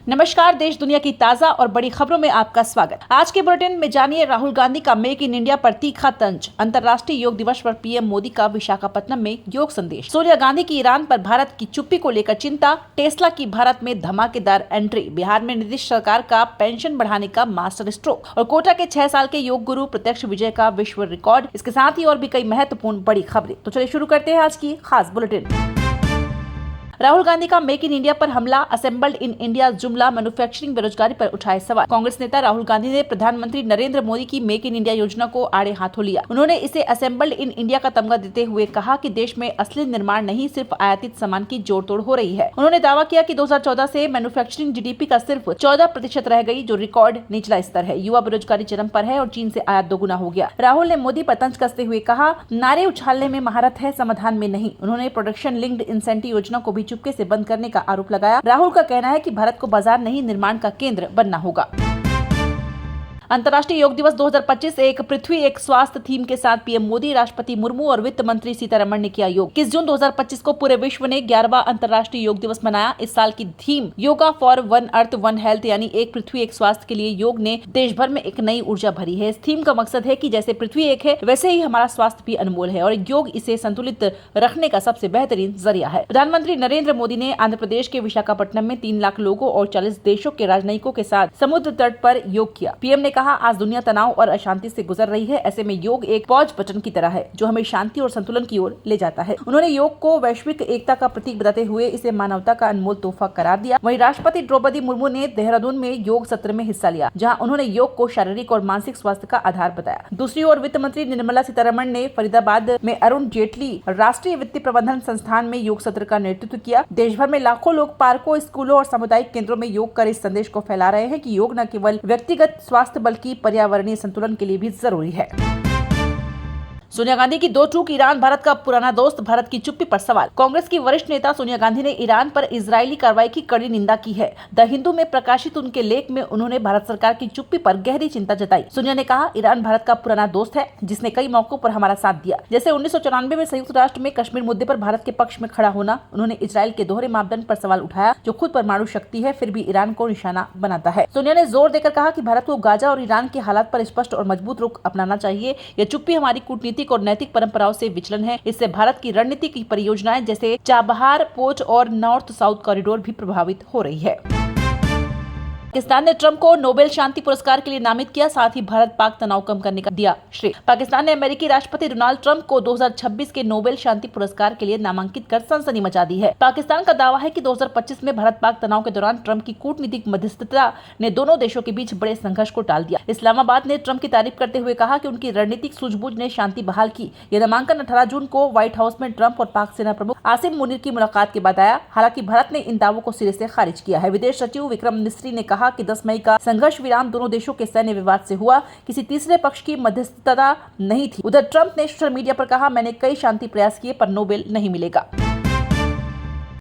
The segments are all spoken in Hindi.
नमस्कार, देश दुनिया की ताजा और बड़ी खबरों में आपका स्वागत। आज के बुलेटिन में जानिए राहुल गांधी का मेक इन इंडिया पर तीखा तंज, अंतर्राष्ट्रीय योग दिवस पर पीएम मोदी का विशाखापट्टनम में योग संदेश, सोनिया गांधी की ईरान पर भारत की चुप्पी को लेकर चिंता, टेस्ला की भारत में धमाकेदार एंट्री, बिहार में नीतीश सरकार का पेंशन बढ़ाने का मास्टर स्ट्रोक और कोटा के 6 साल के योग गुरु प्रत्यक्ष विजय का विश्व रिकॉर्ड। इसके साथ ही और भी कई महत्वपूर्ण बड़ी खबरें। तो चलिए शुरू करते हैं आज की खास बुलेटिन। राहुल गांधी का मेक इन इंडिया पर हमला, असेंबल्ड इन इंडिया जुमला, मैन्युफैक्चरिंग बेरोजगारी पर उठाए सवाल। कांग्रेस नेता राहुल गांधी ने प्रधानमंत्री नरेंद्र मोदी की मेक इन इंडिया योजना को आड़े हाथों लिया। उन्होंने इसे असेंबल्ड इन इंडिया का तमगा देते हुए कहा कि देश में असली निर्माण नहीं, सिर्फ आयातित सामान की जोड़ तोड़ हो रही है। उन्होंने दावा किया कि 2014 से मैन्युफैक्चरिंग जीडीपी का सिर्फ 14% रह गई, जो रिकॉर्ड निचला स्तर है। युवा बेरोजगारी चरम पर है और चीन से आयात दोगुना हो गया। राहुल ने मोदी पर तंज कसते हुए कहा, नारे उछालने में महारत है, समाधान में नहीं। उन्होंने प्रोडक्शन लिंक्ड इंसेंटिव योजना को भी चुपके से बंद करने का आरोप लगाया। राहुल का कहना है कि भारत को बाजार नहीं, निर्माण का केंद्र बनना होगा। अंतर्राष्ट्रीय योग दिवस 2025 एक पृथ्वी एक स्वास्थ्य थीम के साथ पीएम मोदी, राष्ट्रपति मुर्मू और वित्त मंत्री सीतारमण ने किया योग। 21 जून 2025 को पूरे विश्व ने 11वां अंतर्राष्ट्रीय योग दिवस मनाया। इस साल की theme yoga for one earth one health, यानी एक पृथ्वी एक स्वास्थ्य के लिए योग ने देश भर में एक नई ऊर्जा भरी है। इस थीम का मकसद है कि जैसे पृथ्वी एक है, वैसे ही हमारा स्वास्थ्य भी अनमोल है और योग इसे संतुलित रखने का सबसे बेहतरीन जरिया है। प्रधानमंत्री नरेंद्र मोदी ने आंध्र प्रदेश के विशाखापट्टनम में 3 लाख लोगों और 40 देशों के राजनयिकों के साथ समुद्र तट पर योग किया। पीएम ने कहा, आज दुनिया तनाव और अशांति से गुजर रही है। ऐसे में योग एक पॉज बटन की तरह है जो हमें शांति और संतुलन की ओर ले जाता है। उन्होंने योग को वैश्विक एकता का प्रतीक बताते हुए इसे मानवता का अनमोल तोहफा करार दिया। वहीं राष्ट्रपति द्रौपदी मुर्मू ने देहरादून में योग सत्र में हिस्सा लिया, जहां उन्होंने योग को शारीरिक और मानसिक स्वास्थ्य का आधार बताया। दूसरी ओर वित्त मंत्री निर्मला सीतारमण ने फरीदाबाद में अरुण जेटली राष्ट्रीय वित्तीय प्रबंधन संस्थान में योग सत्र का नेतृत्व किया। देश भर में लाखों लोग पार्कों, स्कूलों और सामुदायिक केंद्रों में योग कर इस संदेश को फैला रहे हैं कि योग न केवल व्यक्तिगत स्वास्थ्य बल्कि पर्यावरणीय संतुलन के लिए भी जरूरी है। सोनिया गांधी की दो टूक, ईरान भारत का पुराना दोस्त, भारत की चुप्पी पर सवाल। कांग्रेस की वरिष्ठ नेता सोनिया गांधी ने ईरान पर इजरायली कार्रवाई की कड़ी निंदा की है। द हिंदू में प्रकाशित उनके लेख में उन्होंने भारत सरकार की चुप्पी पर गहरी चिंता जताई। सोनिया ने कहा, ईरान भारत का पुराना दोस्त है जिसने कई मौकों पर हमारा साथ दिया, जैसे 1994 में संयुक्त राष्ट्र में कश्मीर मुद्दे पर भारत के पक्ष में खड़ा होना। उन्होंने इजरायल के दोहरे मापदंड पर सवाल उठाया, जो खुद परमाणु शक्ति है फिर भी ईरान को निशाना बनाता है। सोनिया ने जोर देकर कहा कि भारत को गाजा और ईरान के हालात पर स्पष्ट और मजबूत रुख अपनाना चाहिए। यह चुप्पी हमारी कूटनीतिक और नैतिक परंपराओं से विचलन है। इससे भारत की रणनीतिक परियोजनाएं जैसे चाबहार पोर्ट और नॉर्थ साउथ कॉरिडोर भी प्रभावित हो रही है। पाकिस्तान ने ट्रंप को नोबेल शांति पुरस्कार के लिए नामित किया, साथ ही भारत पाक तनाव कम करने का दिया श्रेय। पाकिस्तान ने अमेरिकी राष्ट्रपति डोनाल्ड ट्रंप को 2026 के नोबेल शांति पुरस्कार के लिए नामांकित कर सनसनी मचा दी है। पाकिस्तान का दावा है कि 2025 में भारत पाक तनाव के दौरान ट्रंप की कूटनीतिक मध्यस्थता ने दोनों देशों के बीच बड़े संघर्ष को टाल दिया। इस्लामाबाद ने ट्रंप की तारीफ करते हुए कहा कि उनकी रणनीतिक सूझबूझ ने शांति बहाल की। यह नामांकन 18 जून को व्हाइट हाउस में ट्रंप और पाक सेना प्रमुख आसिम मुनीर की मुलाकात के बाद आया। हालांकि भारत ने इन दावों को सिरे से खारिज किया है। विदेश सचिव विक्रम मिस्री ने कहा कि 10 मई का संघर्ष विराम दोनों देशों के सैन्य विवाद से हुआ, किसी तीसरे पक्ष की मध्यस्थता नहीं थी। उधर ट्रंप ने सोशल मीडिया पर कहा, मैंने कई शांति प्रयास किए पर नोबेल नहीं मिलेगा।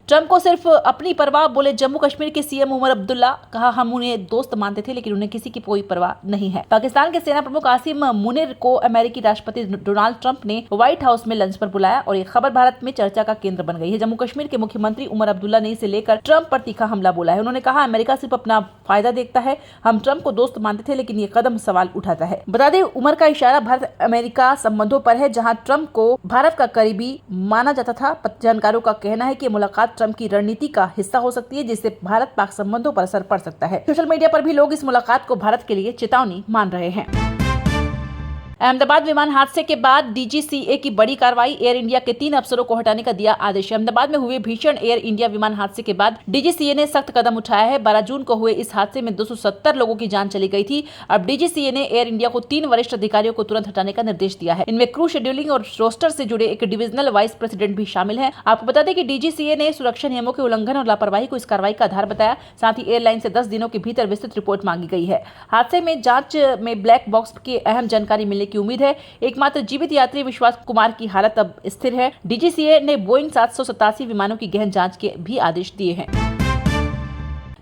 ट्रंप को सिर्फ अपनी परवाह, बोले जम्मू कश्मीर के सीएम उमर अब्दुल्ला। कहा, हम उन्हें दोस्त मानते थे लेकिन उन्हें किसी की कोई परवाह नहीं है। पाकिस्तान के सेना प्रमुख आसिम मुनीर को अमेरिकी राष्ट्रपति डोनाल्ड ट्रंप ने व्हाइट हाउस में लंच पर बुलाया और ये खबर भारत में चर्चा का केंद्र बन गई है। जम्मू कश्मीर के मुख्यमंत्री उमर अब्दुल्ला ने इसे लेकर ट्रंप पर तीखा हमला बोला है। उन्होंने कहा, अमेरिका सिर्फ अपना फायदा देखता है। हम ट्रंप को दोस्त मानते थे लेकिन ये कदम सवाल उठाता है। बता दें, उमर का इशारा भारत अमेरिका संबंधों पर है, जहाँ ट्रंप को भारत का करीबी माना जाता था। जानकारों का कहना है कि मुलाकात ट्रंप की रणनीति का हिस्सा हो सकती है, जिससे भारत पाक संबंधों पर असर पड़ सकता है। सोशल मीडिया पर भी लोग इस मुलाकात को भारत के लिए चेतावनी मान रहे हैं। अहमदाबाद विमान हादसे के बाद डीजीसीए की बड़ी कार्रवाई, एयर इंडिया के 3 अफसरों को हटाने का दिया आदेश। अहमदाबाद में हुए भीषण एयर इंडिया विमान हादसे के बाद डीजीसीए ने सख्त कदम उठाया है। 12 जून को हुए इस हादसे में 270 लोगों की जान चली गई थी। अब डीजीसीए ने एयर इंडिया को 3 वरिष्ठ अधिकारियों को तुरंत हटाने का निर्देश दिया है। इनमें क्रू शेड्यूलिंग और रोस्टर से जुड़े एक डिविजनल वाइस प्रेसिडेंट भी शामिल है। आपको बता दें कि डीजीसीए ने सुरक्षा नियमों के उल्लंघन और लापरवाही को इस कार्रवाई का आधार बताया। साथ ही एयरलाइन से 10 दिनों के भीतर विस्तृत रिपोर्ट मांगी गई है। हादसे में जांच में ब्लैक बॉक्स की अहम जानकारी मिलने की उम्मीद है। एकमात्र जीवित यात्री विश्वास कुमार की हालत अब स्थिर है। डीजीसीए ने बोइंग 787 विमानों की गहन जांच के भी आदेश दिए हैं।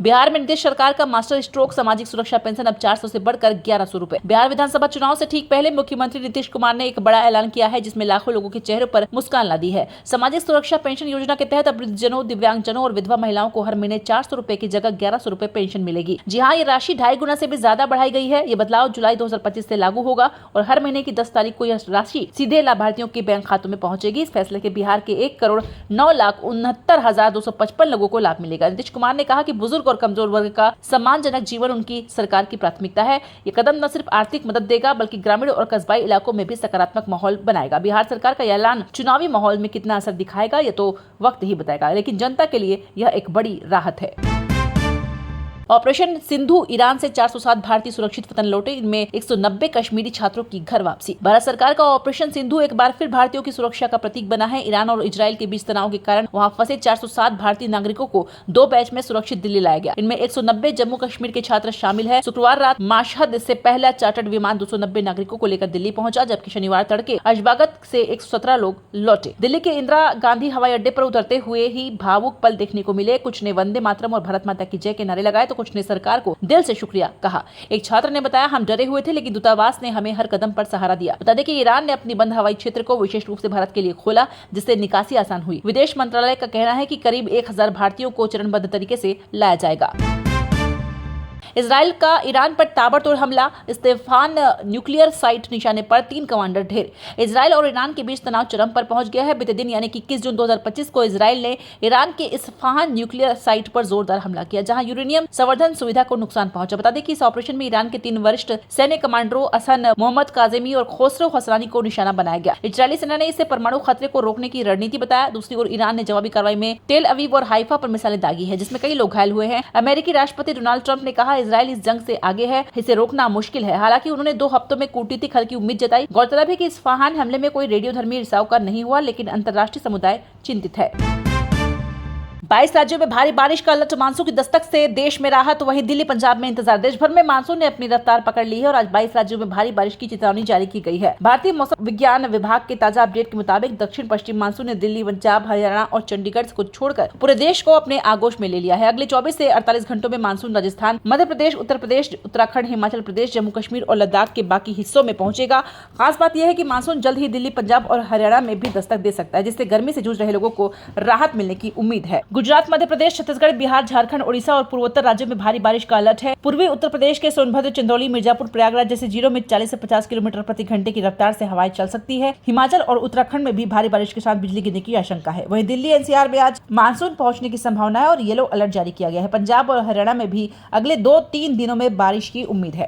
बिहार में नीतीश सरकार का मास्टर स्ट्रोक सामाजिक सुरक्षा पेंशन अब 400 से बढ़कर 1100 रुपए। बिहार विधानसभा चुनाव से ठीक पहले मुख्यमंत्री नीतीश कुमार ने एक बड़ा ऐलान किया है, जिसमें लाखों लोगों के चेहरों पर मुस्कान ला दी है। सामाजिक सुरक्षा पेंशन योजना के तहत अब वृद्धजनों, दिव्यांगजनों और विधवा महिलाओं को हर महीने 400 रुपए की जगह 1100 रुपए पेंशन मिलेगी। जी हाँ, ये राशि 2.5 गुना से भी ज्यादा बढ़ाई गई है। ये बदलाव जुलाई 2025 से लागू होगा और हर महीने की 10 तारीख को यह राशि सीधे लाभार्थियों के बैंक खातों में पहुंचेगी। इस फैसले के बिहार के 1,09,69,255 लोगों को लाभ मिलेगा। नीतीश कुमार ने कहा कि बुजुर्ग और कमजोर वर्ग का सम्मानजनक जीवन उनकी सरकार की प्राथमिकता है। ये कदम न सिर्फ आर्थिक मदद देगा, बल्कि ग्रामीण और कस्बाई इलाकों में भी सकारात्मक माहौल बनाएगा। बिहार सरकार का ऐलान चुनावी माहौल में कितना असर दिखाएगा, ये तो वक्त ही बताएगा, लेकिन जनता के लिए यह एक बड़ी राहत है। ऑपरेशन सिंधु ईरान से 407 भारतीय सुरक्षित वतन लौटे, इनमें 190 कश्मीरी छात्रों की घर वापसी। भारत सरकार का ऑपरेशन सिंधु एक बार फिर भारतीयों की सुरक्षा का प्रतीक बना है। ईरान और इजराइल के बीच तनाव के कारण वहां फंसे 407 भारतीय नागरिकों को 2 बैच में सुरक्षित दिल्ली लाया गया। इनमें 190 जम्मू कश्मीर के छात्र शामिल है। शुक्रवार रात माशहद से पहला चार्टर्ड विमान 290 नागरिकों को लेकर दिल्ली पहुंचा, जबकि शनिवार तड़के अशबागत से 117 लोग लौटे। दिल्ली के इंदिरा गांधी हवाई अड्डे पर उतरते हुए ही भावुक पल देखने को मिले। कुछ ने वंदे मातरम और भारत माता की जय के नारे लगाए, तो कुछ ने सरकार को दिल से शुक्रिया कहा। एक छात्र ने बताया, हम डरे हुए थे, लेकिन दूतावास ने हमें हर कदम पर सहारा दिया। बता दें कि ईरान ने अपनी बंद हवाई क्षेत्र को विशेष रूप से भारत के लिए खोला, जिससे निकासी आसान हुई। विदेश मंत्रालय का कहना है कि करीब 1000 भारतीयों को चरणबद्ध तरीके से लाया जाएगा। इजराइल का ईरान पर ताबड़तोड़ हमला, इस्तेफान न्यूक्लियर साइट निशाने पर 3 कमांडर ढेर। इजराइल और ईरान के बीच तनाव चरम पर पहुंच गया है। बीते दिन यानी कि 21 जून 2025 को इजराइल ने ईरान के इस्फहान न्यूक्लियर साइट पर जोरदार हमला किया, जहां यूरेनियम संवर्धन सुविधा को नुकसान पहुंचा। बता दें कि इस ऑपरेशन में ईरान के 3 वरिष्ठ सैन्य कमांडरों हसन मोहम्मद काजेमी और खोसरो हसरानी को निशाना बनाया गया। इजरायली सेना ने इसे परमाणु खतरे को रोकने की रणनीति बताया। दूसरी ओर ईरान ने जवाबी कार्रवाई में तेल अवीव और हाइफा पर मिसाइलें दागी है, जिसमें कई लोग घायल हुए हैं। अमेरिकी राष्ट्रपति डोनाल्ड ट्रंप ने कहा, इजराइल इस जंग से आगे है, इसे रोकना मुश्किल है। हालांकि उन्होंने 2 हफ्तों में कूटनीतिक हल की उम्मीद जताई। गौरतलब है कि इस्फहान हमले में कोई रेडियोधर्मी रिसाव का नहीं हुआ, लेकिन अंतर्राष्ट्रीय समुदाय चिंतित है। 22 राज्यों में भारी बारिश का अलर्ट। मानसून की दस्तक से देश में राहत, वहीं दिल्ली पंजाब में इंतजार। देश भर में मानसून ने अपनी रफ्तार पकड़ ली है और आज 22 राज्यों में भारी बारिश की चेतावनी जारी की गई है। भारतीय मौसम विज्ञान विभाग के ताजा अपडेट के मुताबिक दक्षिण पश्चिम मानसून ने दिल्ली, पंजाब, हरियाणा और चंडीगढ़ को छोड़कर पूरे देश को अपने आगोश में ले लिया है। अगले 24 से 48 घंटों में मानसून राजस्थान, मध्य प्रदेश, उत्तर प्रदेश, उत्तराखंड, हिमाचल प्रदेश, जम्मू कश्मीर और लद्दाख के बाकी हिस्सों में पहुंचेगा। खास बात यह है कि मानसून जल्द ही दिल्ली, पंजाब और हरियाणा में भी दस्तक दे सकता है, जिससे गर्मी से जूझ रहे लोगों को राहत मिलने की उम्मीद है। गुजरात, मध्य प्रदेश, छत्तीसगढ़, बिहार, झारखंड, ओडिशा और पूर्वोत्तर राज्यों में भारी बारिश का अलर्ट है। पूर्वी उत्तर प्रदेश के सोनभद्र, चंदौली, मिर्जापुर, प्रयागराज जैसे जिलों में 40 से 50 किलोमीटर प्रति घंटे की रफ्तार से हवाएं चल सकती है। हिमाचल और उत्तराखंड में भी भारी बारिश के साथ बिजली गिरने की आशंका है। वहीं दिल्ली, एनसीआर में आज मानसून पहुंचने की संभावना है और येलो अलर्ट जारी किया गया है। पंजाब और हरियाणा में भी अगले 2-3 दिनों में बारिश की उम्मीद है।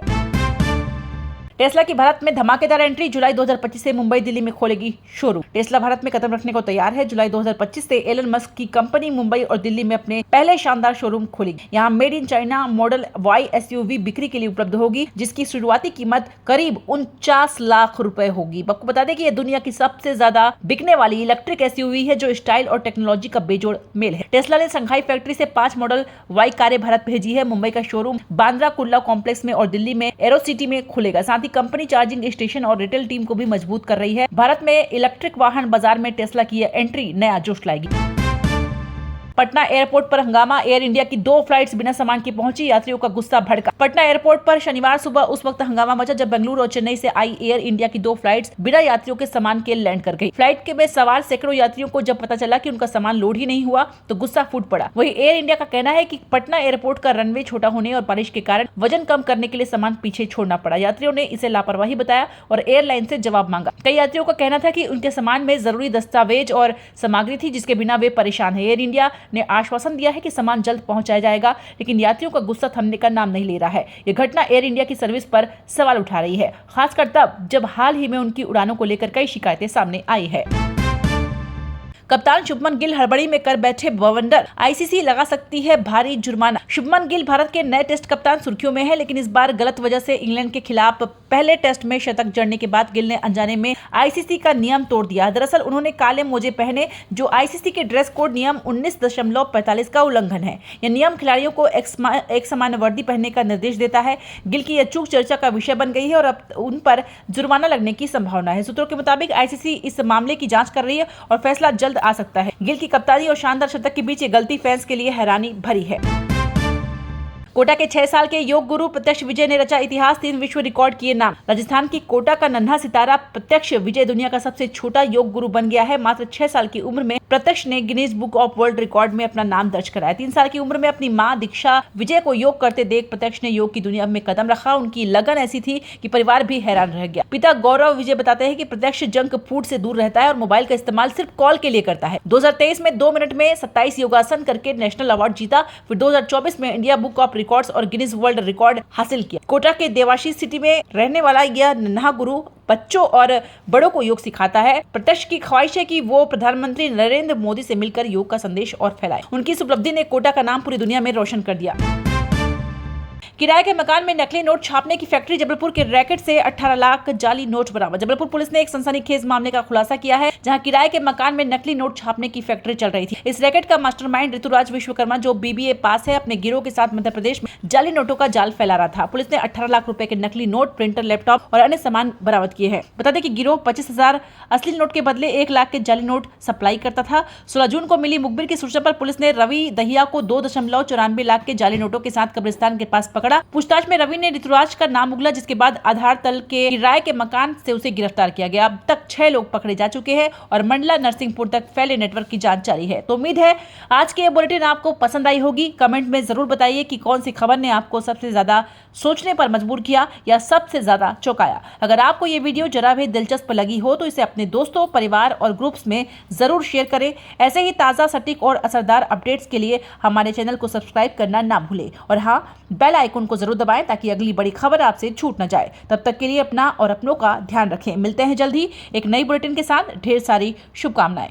टेस्ला की भारत में धमाकेदार एंट्री। जुलाई 2025 से मुंबई, दिल्ली में खोलेगी शोरूम। टेस्ला भारत में कदम रखने को तैयार है। जुलाई 2025 से एलन मस्क की कंपनी मुंबई और दिल्ली में अपने पहले शानदार शोरूम खोलेगी। यहां made in China model Y SUV बिक्री के लिए उपलब्ध होगी, जिसकी शुरुआती कीमत करीब 49 लाख रुपए होगी। आपको बता दें कि यह दुनिया की सबसे ज्यादा बिकने वाली इलेक्ट्रिक SUV है, जो स्टाइल और टेक्नोलॉजी का बेजोड़ मेल है। टेस्ला ने संघाई फैक्ट्री से 5 मॉडल Y कारें भारत भेजी है। मुंबई का शोरूम बांद्रा कुर्ला कॉम्प्लेक्स में और दिल्ली में एरो सिटी में खुलेगा। साथ ही कंपनी चार्जिंग स्टेशन और रिटेल टीम को भी मजबूत कर रही है। भारत में इलेक्ट्रिक वाहन बाजार में टेस्ला की यह एंट्री नया जोश लाएगी। पटना एयरपोर्ट पर हंगामा। एयर इंडिया की 2 फ्लाइट्स बिना सामान के पहुंची, यात्रियों का गुस्सा भड़का। पटना एयरपोर्ट पर शनिवार सुबह उस वक्त हंगामा मचा जब बेंगलुरु और चेन्नई से आई एयर इंडिया की 2 फ्लाइट्स बिना यात्रियों के सामान के लैंड कर गई। फ्लाइट के में सवार सैकड़ों यात्रियों को जब पता चला कि उनका सामान लोड ही नहीं हुआ तो गुस्सा फूट पड़ा। वहीं एयर इंडिया का कहना है कि पटना एयरपोर्ट का रनवे छोटा होने और बारिश के कारण वजन कम करने के लिए सामान पीछे छोड़ना पड़ा। यात्रियों ने इसे लापरवाही बताया और एयरलाइन से जवाब मांगा। कई यात्रियों का कहना था कि उनके सामान में जरूरी दस्तावेज और सामग्री थी, जिसके बिना वे परेशान है। एयर इंडिया ने आश्वासन दिया है कि सामान जल्द पहुंचाया जाएगा, लेकिन यात्रियों का गुस्सा थमने का नाम नहीं ले रहा है। यह घटना एयर इंडिया की सर्विस पर सवाल उठा रही है, खासकर तब जब हाल ही में उनकी उड़ानों को लेकर कई शिकायतें सामने आई है। कप्तान शुभमन गिल हड़बड़ी में कर बैठे बवंडर, आईसीसी लगा सकती है भारी जुर्माना। शुभमन गिल भारत के नए टेस्ट कप्तान सुर्खियों में है, लेकिन इस बार गलत वजह से इंग्लैंड के खिलाफ पहले टेस्ट में शतक जड़ने के बाद गिल ने अनजाने में आईसीसी का नियम तोड़ दिया। दरअसल उन्होंने काले मोजे पहने, जो आईसीसी के ड्रेस कोड नियम 19.45 का उल्लंघन है। यह नियम खिलाड़ियों को एक समान वर्दी पहनने का निर्देश देता है। गिल की यह चूक चर्चा का विषय बन गई है और अब उन पर जुर्माना लगने की संभावना है। सूत्रों के मुताबिक आईसीसी इस मामले की जांच कर रही है और फैसला जल्द आ सकता है। गिल की कप्तानी और शानदार शतक के बीच ये गलती फैंस के लिए हैरानी भरी है। कोटा के 6 साल के योग गुरु प्रत्यक्ष विजय ने रचा इतिहास, 3 विश्व रिकॉर्ड किए नाम। राजस्थान की कोटा का नन्हा सितारा प्रत्यक्ष विजय दुनिया का सबसे छोटा योग गुरु बन गया है। मात्र 6 साल की उम्र में प्रत्यक्ष ने Guinness book of world record में अपना नाम दर्ज कराया। 3 साल की उम्र में अपनी मां दीक्षा विजय को योग करते देख प्रत्यक्ष ने योग की दुनिया में कदम रखा। उनकी लगन ऐसी थी कि परिवार भी हैरान रह गया। पिता गौरव विजय बताते हैं कि प्रत्यक्ष जंक फूड से दूर रहता है और मोबाइल का इस्तेमाल सिर्फ कॉल के लिए करता है। 2023 में 2 मिनट में 27 योगासन करके नेशनल अवार्ड जीता। फिर 2024 में इंडिया बुक ऑफ रिकॉर्ड्स और गिनीज वर्ल्ड रिकॉर्ड हासिल किया। कोटा के देवाशीष सिटी में रहने वाला यह नन्हा गुरु बच्चों और बड़ों को योग सिखाता है। प्रत्यक्ष की ख्वाहिश है कि वो प्रधानमंत्री नरेंद्र मोदी से मिलकर योग का संदेश और फैलाए। उनकी इस उपलब्धि ने कोटा का नाम पूरी दुनिया में रोशन कर दिया। किराए के मकान में नकली नोट छापने की फैक्ट्री जबलपुर के रैकेट से 18 लाख जाली नोट बरामद। जबलपुर पुलिस ने एक सनसनीखेज मामले का खुलासा किया है, जहां किराए के मकान में नकली नोट छापने की फैक्ट्री चल रही थी। इस रैकेट का मास्टरमाइंड ऋतुराज विश्वकर्मा, जो BBA पास है, अपने गिरोह के साथ मध्य प्रदेश में जाली नोटों का जाल फैला रहा था। पुलिस ने 18 लाख रुपए के नकली नोट, प्रिंटर, लैपटॉप और अन्य सामान बरामद किए हैं। बता दें कि गिरोह 25,000 असली नोट के बदले 1 लाख के जाली नोट सप्लाई करता था। 16 जून को मिली मुखबिर की सूचना पर पुलिस ने रवि दहिया को 2.94 लाख के जाली नोटों के साथ कब्रिस्तान के पास पकड़ा। पूछताछ में रवि ने ऋतुराज का नाम उगला, जिसके बाद आधार तल के किराए के मकान से उसे गिरफ्तार किया गया। अब तक 6 लोग पकड़े जा चुके हैं और मंडला नरसिंहपुर तक फैले नेटवर्क की जांच जारी है। तो उम्मीद है आज की ये बुलेटिन आपको पसंद आई होगी। कमेंट में जरूर बताइए कि कौन सी खबर ने आपको सबसे ज्यादा सोचने पर मजबूर किया या सबसे ज्यादा चौंकाया। अगर आपको ये वीडियो जरा भी दिलचस्प लगी हो तो इसे अपने दोस्तों, परिवार और ग्रुप्स में जरूर शेयर करें। ऐसे ही ताजा, सटीक और असरदार अपडेट्स के लिए हमारे चैनल को सब्सक्राइब करना ना भूलें और हाँ, बेल आइकन को जरूर दबाएं ताकि अगली बड़ी खबर आपसे छूट न जाए। तब तक के लिए अपना और अपनों का ध्यान रखें। मिलते हैं जल्द ही एक नई बुलेटिन के साथ। ढेर सारी शुभकामनाएं।